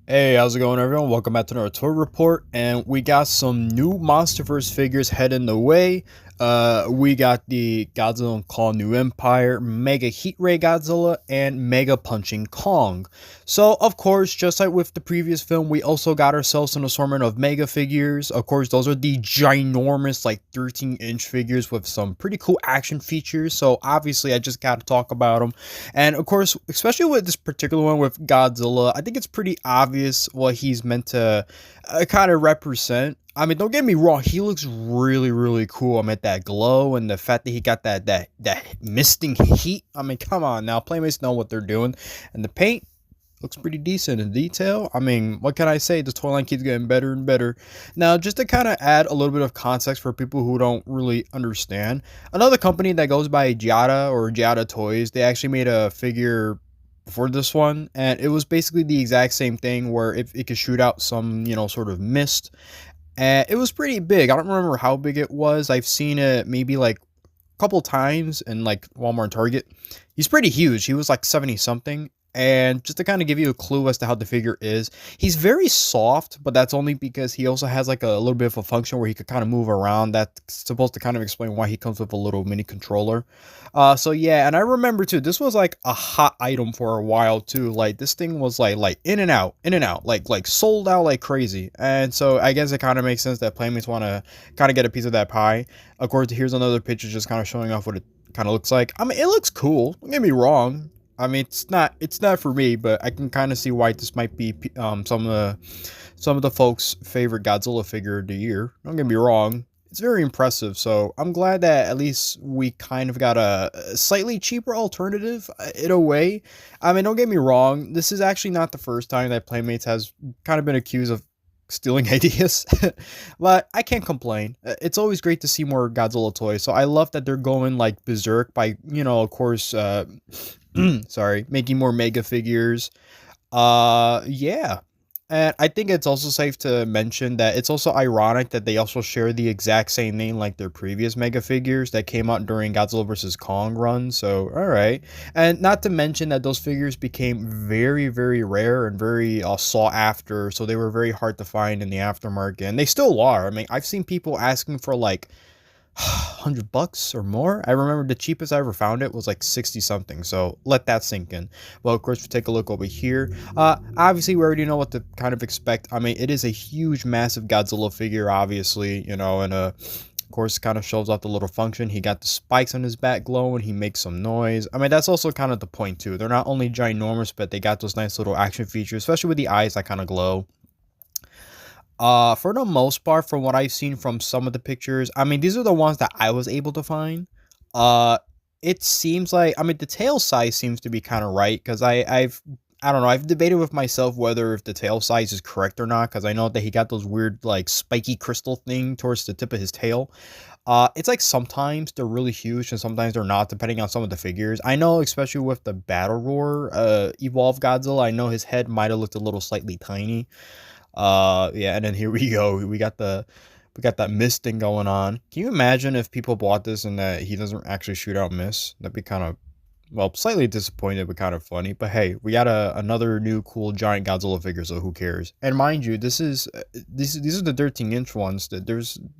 Hey, how's it going, everyone? Welcome back to another tour report, and we got some new MonsterVerse figures heading the way. We got the Godzilla and Kong New Empire, Mega Heat Ray Godzilla, and Mega Punching Kong. So, of course, just like with the previous film, we also got ourselves an assortment of Mega figures. Of course, those are the ginormous, like 13-inch figures with some pretty cool action features. So, obviously, I just got to talk about them. And of course, especially with this particular one with Godzilla, I think it's pretty obvious what he's meant to kind of represent. I mean, don't get me wrong, he looks really, really cool. I mean, that glow and the fact that he got that misting heat. I mean, come on now, Playmates know what they're doing, and the paint looks pretty decent in detail. I mean, what can I say? The toy line keeps getting better and better. Now, just to kind of add a little bit of context for people who don't really understand, another company that goes by Giada or Giada Toys, they actually made a figure for this one, and it was basically the exact same thing where it could shoot out some, sort of mist. And it was pretty big. I don't remember how big it was. I've seen it maybe like a couple times in like Walmart and Target. He's pretty huge. He was like 70 something. And just to kind of give you a clue as to how the figure is, he's very soft, but that's only because he also has like a little bit of a function where he could kind of move around. That's supposed to kind of explain why he comes with a little mini controller. So yeah, and I remember too, this was like a hot item for a while too. Like this thing was like in and out, like sold out like crazy. And so I guess it kind of makes sense that Playmates want to kind of get a piece of that pie. Of course, here's another picture just kind of showing off what it kind of looks like. I mean, it looks cool. Don't get me wrong. I mean, it's not for me, but I can kind of see why this might be some of the folks' favorite Godzilla figure of the year. Don't get me wrong, it's very impressive. So I'm glad that at least we kind of got a slightly cheaper alternative in a way. I mean, don't get me wrong, this is actually not the first time that Playmates has kind of been accused of stealing ideas, but I can't complain. It's always great to see more Godzilla toys, so I love that they're going like berserk by, of course, sorry, making more mega figures. Yeah. And I think it's also safe to mention that it's also ironic that they also share the exact same name like their previous mega figures that came out during Godzilla vs. Kong run. So, all right. And not to mention that those figures became very, very rare and very sought after. So they were very hard to find in the aftermarket. And they still are. I mean, I've seen people asking for like $100 or more. I remember the cheapest I ever found it was like 60 something, so let that sink in. Well, of course, we take a look over here. Obviously we already know what to kind of expect. I mean, it is a huge, massive Godzilla figure, obviously, and of course, kind of shows off the little function. He got the spikes on his back glowing. He makes some noise. I mean, that's also kind of the point too. They're not only ginormous, but they got those nice little action features, especially with the eyes that kind of glow. For the most part, from what I've seen from some of the pictures, I mean, these are the ones that I was able to find. Uh, it seems like, I mean, the tail size seems to be kind of right because I don't know, I've debated with myself whether if the tail size is correct or not because I know that he got those weird like spiky crystal thing towards the tip of his tail. It's like sometimes they're really huge and sometimes they're not, depending on some of the figures. I know, especially with the Battle Roar, Evolved Godzilla, I know his head might have looked a little slightly tiny. Yeah, and then here we go. We got that mist thing going on. Can you imagine if people bought this and that he doesn't actually shoot out mist? That'd be kind of, well, slightly disappointed, but kind of funny. But hey, we got another new cool giant Godzilla figure, so who cares? And mind you, these are the 13-inch ones. That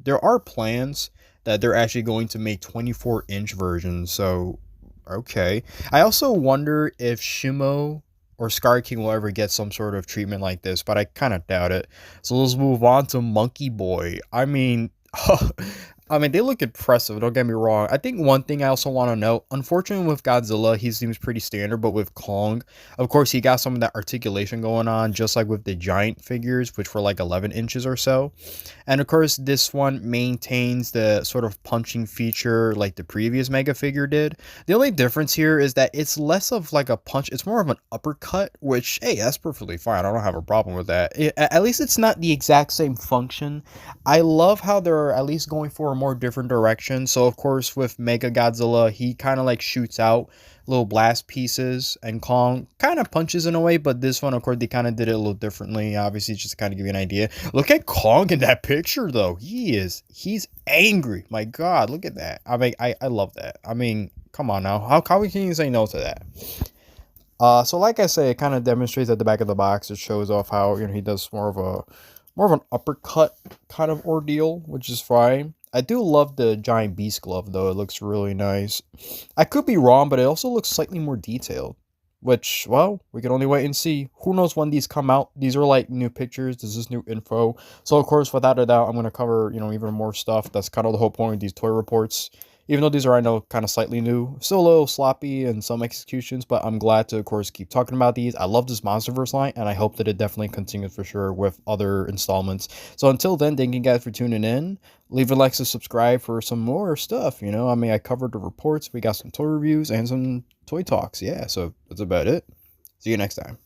there are plans that they're actually going to make 24-inch versions. So okay. I also wonder if Shimo or Scar King will ever get some sort of treatment like this, but I kind of doubt it. So let's move on to Monkey Boy. I mean, I mean, they look impressive, don't get me wrong. I think one thing I also want to note, unfortunately with Godzilla, he seems pretty standard, but with Kong, of course, he got some of that articulation going on, just like with the giant figures, which were like 11 inches or so. And of course, this one maintains the sort of punching feature like the previous Mega figure did. The only difference here is that it's less of like a punch, it's more of an uppercut, which, hey, that's perfectly fine. I don't have a problem with that. At least it's not the exact same function. I love how they're at least going for a more different direction. So of course with Mega Godzilla, he kind of like shoots out little blast pieces and Kong kind of punches in a way, but this one of course they kind of did it a little differently, obviously, just to kind of give you an idea. Look at Kong in that picture though. He's angry. My god, look at that. I mean, I love that. I mean, come on now, how can you say no to that? So like I say, it kind of demonstrates at the back of the box. It shows off how he does more of an uppercut kind of ordeal, which is fine. I do love the giant beast glove though. It looks really nice. I could be wrong, but it also looks slightly more detailed. Which, well, we can only wait and see. Who knows when these come out? These are like new pictures. This is new info. So of course, without a doubt, I'm gonna cover even more stuff. That's kind of the whole point of these toy reports. Even though these are, I know, kind of slightly new, still a little sloppy in some executions, but I'm glad to, of course, keep talking about these. I love this MonsterVerse line, and I hope that it definitely continues for sure with other installments. So until then, thank you guys for tuning in. Leave a like to subscribe for some more stuff. I mean, I covered the reports. We got some toy reviews and some toy talks. Yeah, so that's about it. See you next time.